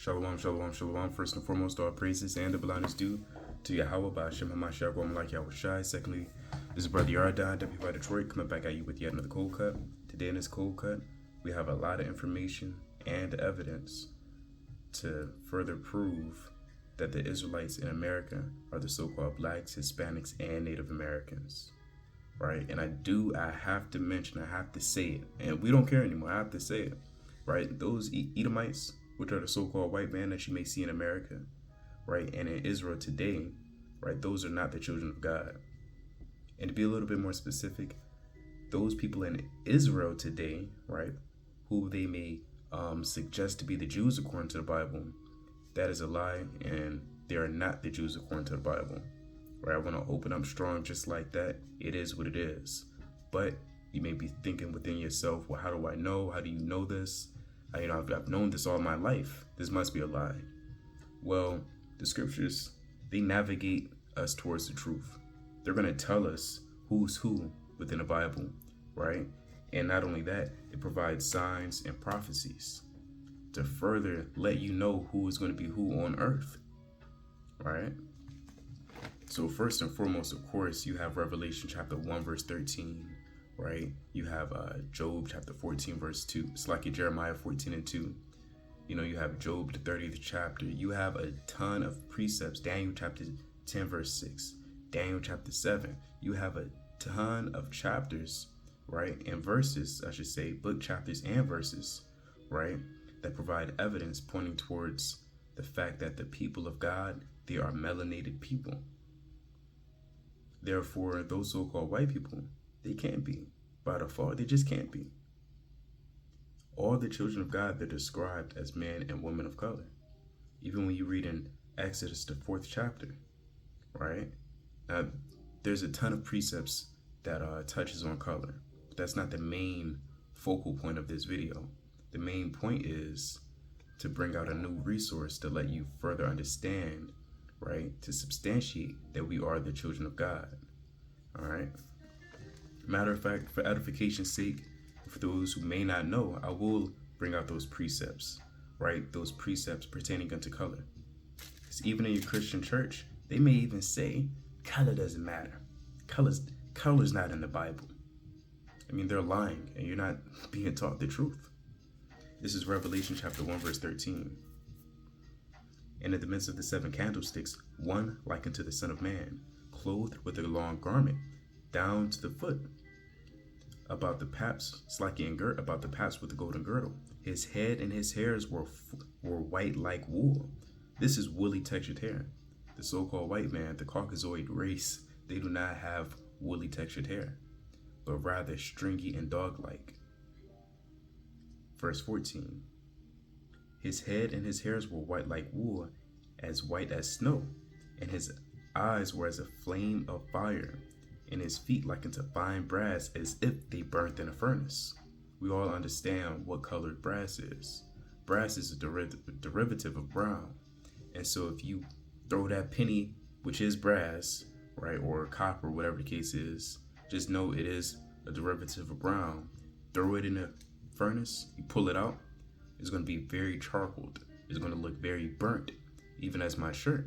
Shalom, shalom, shalom. First and foremost, all praises and the belongings due to Yahweh by Hashem HaMashiach, like Yahweh Shai. Secondly, this is Brother Yardan, WY Detroit, coming back at you with yet another cold cut. Today in this cold cut, we have a lot of information and evidence to further prove that the Israelites in America are the so-called blacks, Hispanics, and Native Americans. Right? And I have to mention, I have to say it. And we don't care anymore, I have to say it. Right? Those Edomites, which are the so-called white man that you may see in America, right, and in Israel today, right, those are not the children of God. And to be a little bit more specific, those people in Israel today, right, who they may suggest to be the Jews according to the Bible, that is a lie, and they are not the Jews according to the Bible. Right? I want to open up strong just like that. It is what it is. But you may be thinking within yourself, well, how do I know? How do you know this? I've known this all my life. This must be a lie. Well, the scriptures, they navigate us towards the truth. They're going to tell us who's who within the Bible, right? And not only that, it provides signs and prophecies to further let you know who is going to be who on earth, right? So first and foremost, of course, you have Revelation chapter 1, verse 13, right? You have Job chapter 14, verse 2. It's like Jeremiah 14 and 2. You have Job, the 30th chapter. You have a ton of precepts. Daniel chapter 10, verse 6. Daniel chapter 7. You have a ton of chapters, right? And verses, I should say, book chapters and verses, right? That provide evidence pointing towards the fact that the people of God, they are melanated people. Therefore, those so-called white people, they can't be. By default, they just can't be. All the children of God, they're described as men and women of color. Even when you read in Exodus, the 4th chapter, right? Now, there's a ton of precepts that touches on color. But that's not the main focal point of this video. The main point is to bring out a new resource to let you further understand, right? To substantiate that we are the children of God. All right. Matter of fact, for edification's sake, for those who may not know, I will bring out those precepts, right? Those precepts pertaining unto color. Because even in your Christian church, they may even say color doesn't matter. Color's not in the Bible. I mean, they're lying, and you're not being taught the truth. This is Revelation chapter 1, verse 13. And in the midst of the 7 candlesticks, one like unto the Son of Man, clothed with a long garment, down to the foot, about the paps, about the paps with the golden girdle. His head and his hairs were white like wool. This is woolly textured hair. The so-called white man, the Caucasoid race, they do not have woolly textured hair, but rather stringy and dog-like. Verse 14. His head and his hairs were white like wool, as white as snow, and his eyes were as a flame of fire, and his feet like unto fine brass, as if they burnt in a furnace. We all understand what colored brass is. Brass is a derivative of brown. And so if you throw that penny, which is brass, right, or copper, whatever the case is, just know it is a derivative of brown. Throw it in a furnace, you pull it out, it's going to be very charcoaled. It's going to look very burnt, even as my shirt.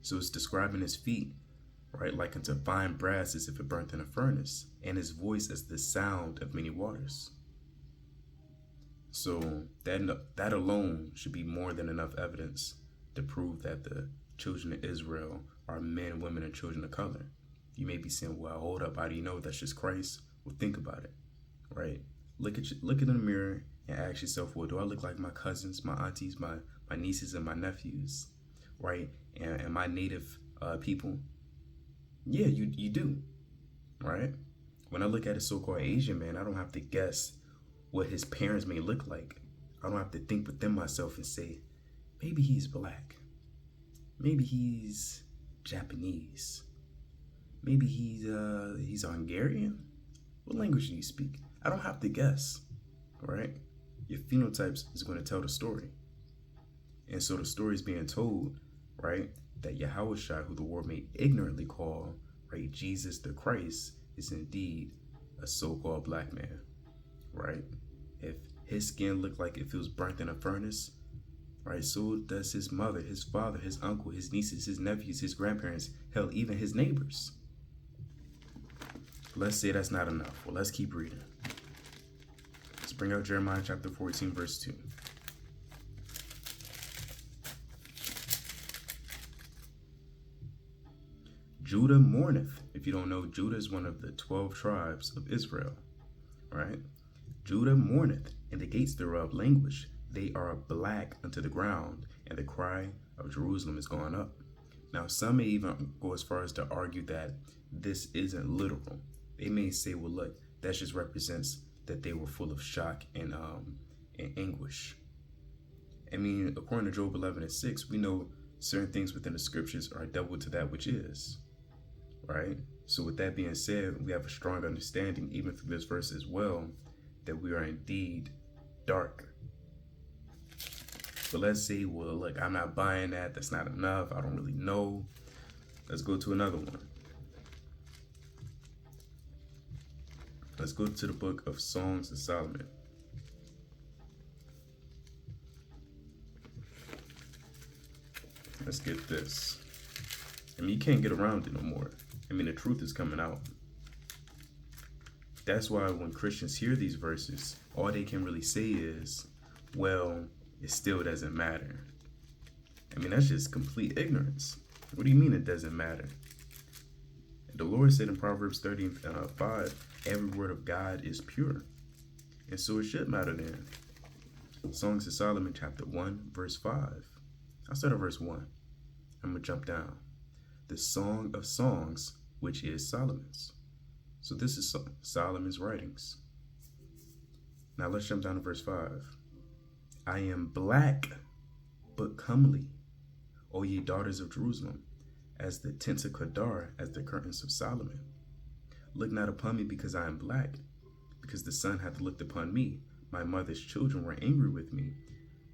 So it's describing his feet, right, like unto fine brass, as if it burnt in a furnace, and his voice as the sound of many waters. So that alone should be more than enough evidence to prove that the children of Israel are men, women, and children of color. You may be saying, well, hold up, how do you know that's just Christ? Well, think about it, right? Look in the mirror and ask yourself, well, do I look like my cousins, my aunties, my nieces, and my nephews, right? And my native people? Yeah, you do, right? When I look at a so-called Asian man, I don't have to guess what his parents may look like. I don't have to think within myself and say, maybe he's black. Maybe he's Japanese. Maybe he's Hungarian. What language do you speak? I don't have to guess, right? Your phenotypes is going to tell the story. And so the story is being told, right, that Yahweh Shai, who the world may ignorantly call, right, Jesus the Christ, is indeed a so-called black man, right? If His skin looked like if it was burnt in a furnace. Right? So does his mother, his father, his uncle, his nieces, his nephews, his grandparents, hell, even his neighbors. Let's say that's not enough. Well, let's keep reading. Let's bring out Jeremiah chapter 14, verse 2. Judah mourneth. If you don't know, Judah is one of the 12 tribes of Israel. Right? Judah mourneth, and the gates thereof languish. They are black unto the ground, and the cry of Jerusalem is gone up. Now, some may even go as far as to argue that this isn't literal. They may say, well, look, that just represents that they were full of shock and anguish. I mean, according to Job 11:6, we know certain things within the scriptures are double to that which is, right? So with that being said, we have a strong understanding, even through this verse as well, that we are indeed dark. But let's say, well, look, I'm not buying that. That's not enough. I don't really know. Let's go to another one. Let's go to the book of Songs of Solomon. Let's get this. I mean, you can't get around it no more. I mean, the truth is coming out. That's why when Christians hear these verses, all they can really say is, well, it still doesn't matter. I mean, that's just complete ignorance. What do you mean it doesn't matter? The Lord said in Proverbs 30:5, every word of God is pure. And so it should matter then. Songs of Solomon chapter 1, verse 5. I'll start at verse 1. I'm going to jump down. The Song of Songs, which is Solomon's. So this is Solomon's writings. Now let's jump down to verse 5. I am black, but comely, O ye daughters of Jerusalem, as the tents of Kedar, as the curtains of Solomon. Look not upon me because I am black, because the sun hath looked upon me. My mother's children were angry with me.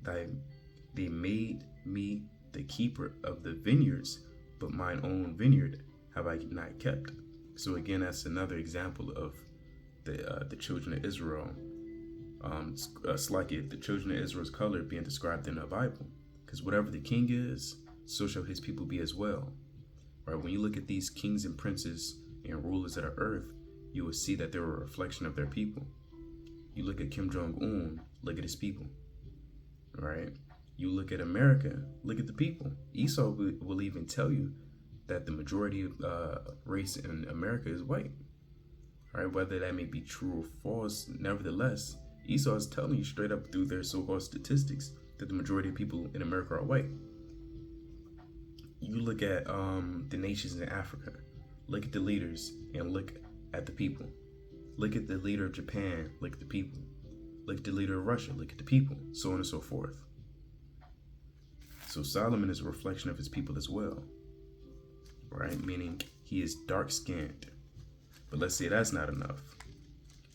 They made me the keeper of the vineyards, but mine own vineyard have I not kept. So again, that's another example of the children of Israel. It's like the children of Israel's color being described in the Bible. Because whatever the king is, so shall his people be as well. Right? When you look at these kings and princes and rulers of the earth, you will see that they're a reflection of their people. You look at Kim Jong-un, look at his people. Right? You look at America, look at the people. Esau will even tell you that the majority of race in America is white. Right? Whether that may be true or false, nevertheless, Esau is telling you straight up through their so-called statistics that the majority of people in America are white. You look at the nations in Africa, look at the leaders and look at the people. Look at the leader of Japan, look at the people. Look at the leader of Russia, look at the people, so on and so forth. So Solomon is a reflection of his people as well, right? Meaning he is dark-skinned. But let's say that's not enough,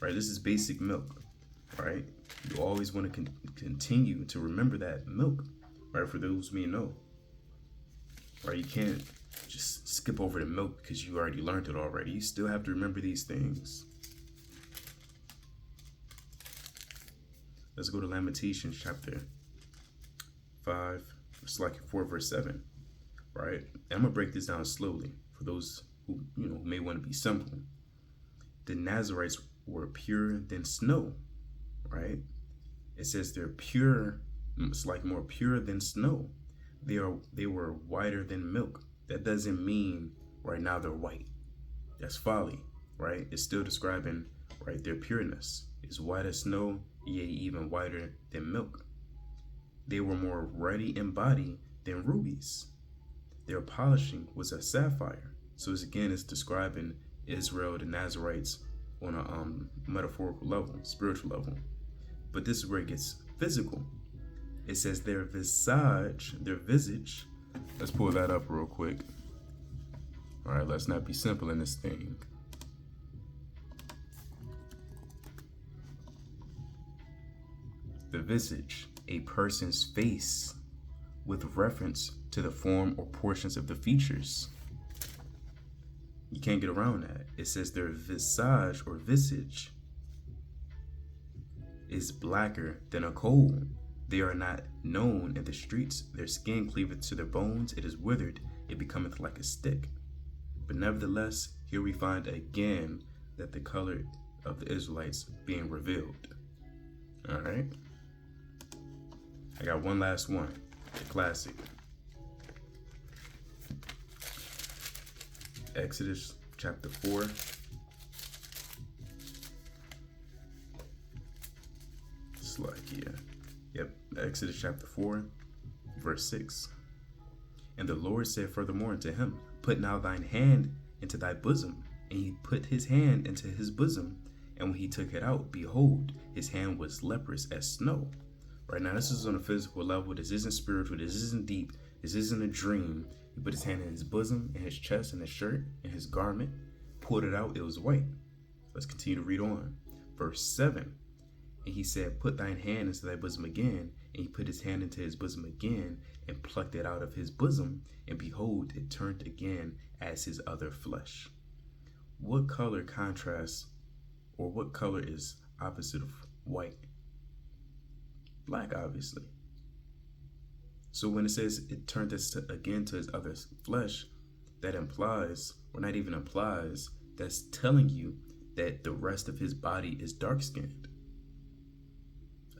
right? This is basic milk, right? You always want to continue to remember that milk, right? For those who may know, right? You can't just skip over the milk because you already learned it already. You still have to remember these things. Let's go to Lamentations chapter 5, it's like 4 verse 7, right? And I'm gonna break this down slowly for those who may want to be simple. The Nazarites were purer than snow, right? It says they're pure, it's like more pure than snow. They were whiter than milk. That doesn't mean right now they're white. That's folly, right? It's still describing, right, their pureness. It's white as snow, yea, even whiter than milk. They were more ruddy in body than rubies. Their polishing was a sapphire. So it's describing Israel, the Nazarites, on a metaphorical level, spiritual level. But this is where it gets physical. It says their visage, let's pull that up real quick. All right, let's not be simple in this thing. The visage, a person's face with reference to the form or portions of the features. You can't get around that. It says their visage or visage is blacker than a coal. They are not known in the streets. Their skin cleaveth to their bones. It is withered. It becometh like a stick. But nevertheless, here we find again that the color of the Israelites being revealed. All right. I got one last one, the classic. Exodus chapter 4. It's like, Yep, Exodus chapter 4, verse 6. And the Lord said furthermore unto him, Put now thine hand into thy bosom. And he put his hand into his bosom, and when he took it out, behold, his hand was leprous as snow. Right now, this is on a physical level. This isn't spiritual. This isn't deep. This isn't a dream. He put his hand in his bosom, in his chest, in his shirt, in his garment, pulled it out. It was white. Let's continue to read on. Verse 7. And he said, Put thine hand into thy bosom again. And he put his hand into his bosom again, and plucked it out of his bosom. And behold, it turned again as his other flesh. What color contrasts, or what color is opposite of white? Black, obviously. So when it says it turned again to his other flesh, that implies, or not even implies, that's telling you that the rest of his body is dark-skinned.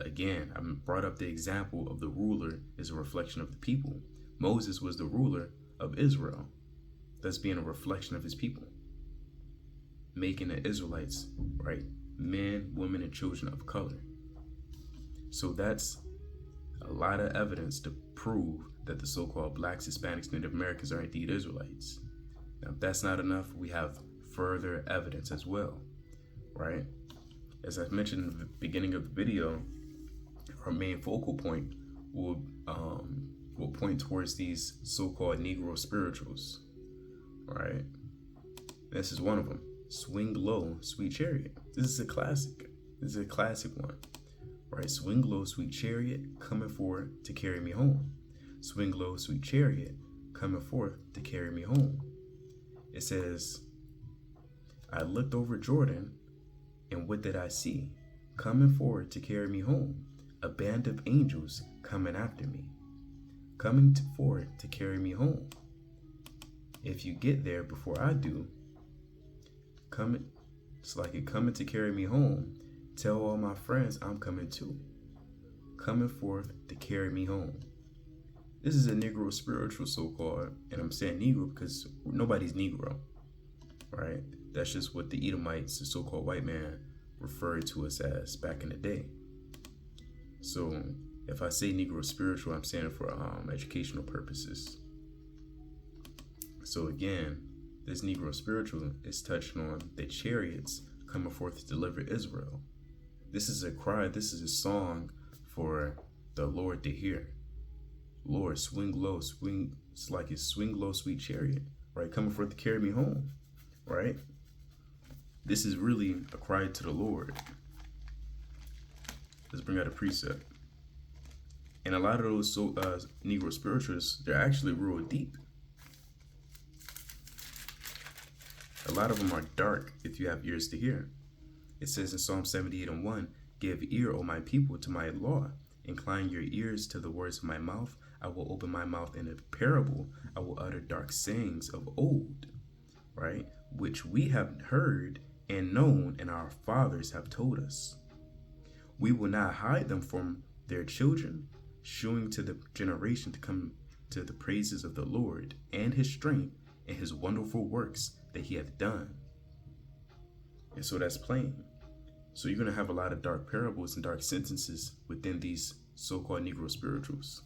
Again, I brought up the example of the ruler is a reflection of the people. Moses was the ruler of Israel, thus being a reflection of his people, making the Israelites, right, men, women, and children of color. So that's a lot of evidence to prove that the so-called blacks, Hispanics, Native Americans are indeed Israelites. Now, if that's not enough, we have further evidence as well, right? As I mentioned in the beginning of the video, our main focal point will point towards these so-called Negro Spirituals, right? This is one of them. Swing low, sweet chariot. This is a classic. This is a classic one, right? Swing low, sweet chariot, coming forth to carry me home. Swing low, sweet chariot, coming forth to carry me home. It says, I looked over Jordan, and what did I see? Coming forward to carry me home, a band of angels coming after me, coming forward to carry me home. If you get there before I do, it's like it coming to carry me home. Tell all my friends I'm coming too. Coming forth to carry me home. This is a Negro spiritual, so-called, and I'm saying Negro because nobody's Negro, right? That's just what the Edomites, the so-called white man, referred to us as back in the day. So if I say Negro spiritual, I'm saying it for educational purposes. So again, this Negro spiritual is touching on the chariots coming forth to deliver Israel. This is a cry, this is a song for the Lord to hear. Lord, swing low, swing, it's like it's swing low, sweet chariot, right? Coming forth to carry me home, right? This is really a cry to the Lord. Let's bring out a precept. And a lot of those Negro spirituals, they're actually real deep. A lot of them are dark if you have ears to hear. It says in Psalm 78:1, Give ear, O my people, to my law. Incline your ears to the words of my mouth. I will open my mouth in a parable. I will utter dark sayings of old, right? Which we have heard and known, and our fathers have told us. We will not hide them from their children, shewing to the generation to come to the praises of the Lord and his strength and his wonderful works that he hath done. And so that's plain. So you're going to have a lot of dark parables and dark sentences within these so-called Negro spirituals.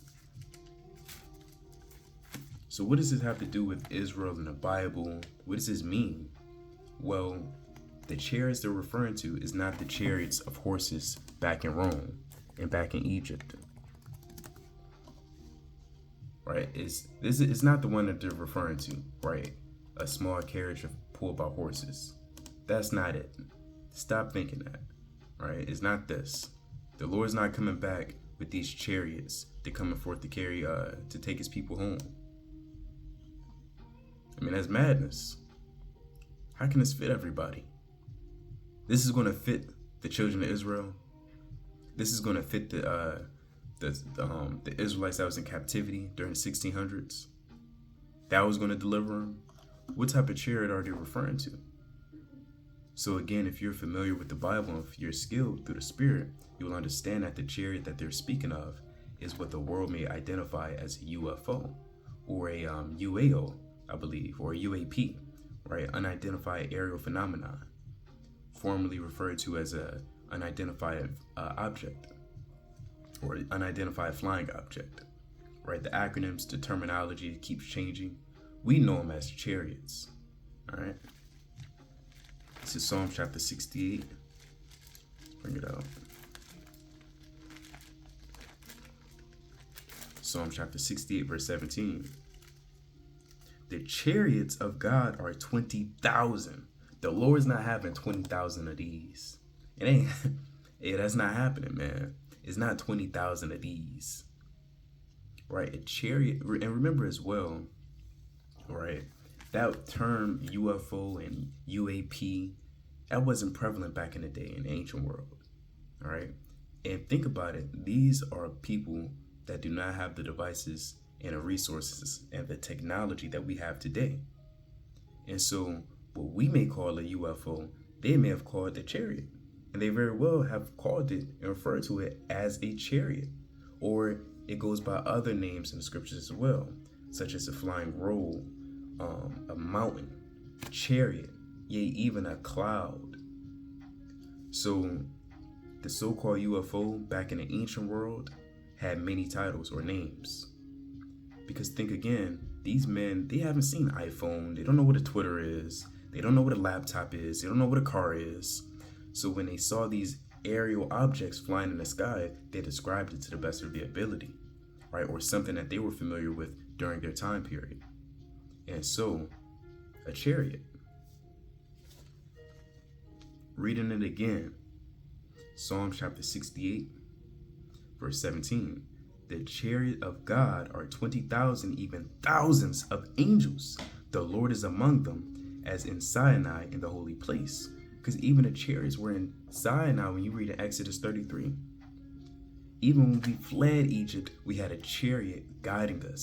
So what does this have to do with Israel and the Bible? What does this mean? Well, the chariots they're referring to is not the chariots of horses back in Rome and back in Egypt. Right? It's not the one that they're referring to, right? A small carriage pulled by horses. That's not it. Stop thinking that, right? It's not this. The Lord's not coming back with these chariots. They're coming forth to carry, to take his people home. I mean, that's madness. How can this fit everybody? This is going to fit the children of Israel. This is going to fit the Israelites that was in captivity during the 1600s. That was going to deliver them. What type of chariot are they referring to? So again, if you're familiar with the Bible, and if you're skilled through the Spirit, you will understand that the chariot that they're speaking of is what the world may identify as a UFO or a UAO, I believe, or a UAP, right? Unidentified aerial phenomenon, formerly referred to as a unidentified object or unidentified flying object, right? The acronyms, the terminology keeps changing. We know them as chariots, all right? This is Psalm chapter 68. Let's bring it out. Psalm chapter 68, verse 17. The chariots of God are 20,000. The Lord's not having 20,000 of these. It ain't. Yeah, that's not happening, man. It's not 20,000 of these. Right? A chariot, and remember as well, right? That term UFO and UAP, that wasn't prevalent back in the day in the ancient world. All right? And think about it. These are people that do not have the devices and the resources and the technology that we have today. And so what we may call a UFO, they may have called a chariot. And they very well have called it and referred to it as a chariot. Or it goes by other names in the scriptures as well, such as a flying roll, a mountain, chariot, yea, even a cloud. So the so-called UFO back in the ancient world had many titles or names. Because think again, these men, they haven't seen iPhone. They don't know what a Twitter is. They don't know what a laptop is. They don't know what a car is. So when they saw these aerial objects flying in the sky, they described it to the best of their ability, right? Or something that they were familiar with during their time period. And so, a chariot. Reading it again, Psalm chapter 68, verse 17. The chariot of God are 20,000, even thousands of angels. The Lord is among them, as in Sinai in the holy place. Because even the chariots were in Sinai when you read in Exodus 33. Even when we fled Egypt, we had a chariot guiding us.